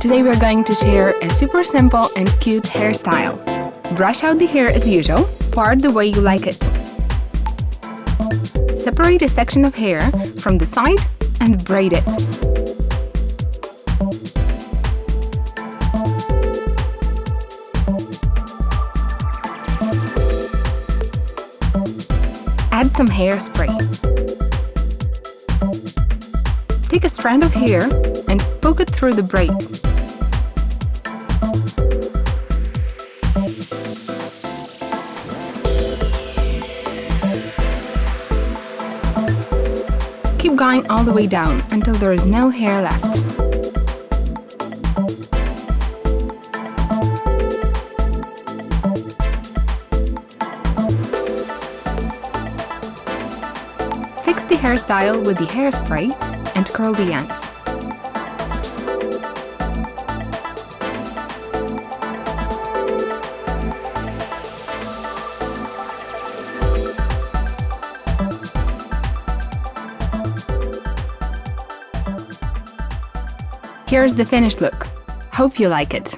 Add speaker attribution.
Speaker 1: Today we're going to share a super simple and cute hairstyle. Brush out the hair as usual, part the way you like it. Separate a section of hair from the side and braid it. Add some hairspray. Take a strand of hair and poke it through the braid. Keep going all the way down until there is no hair left. Fix the hairstyle with the hairspray and curl the ends. Here's the finished look. Hope you like it.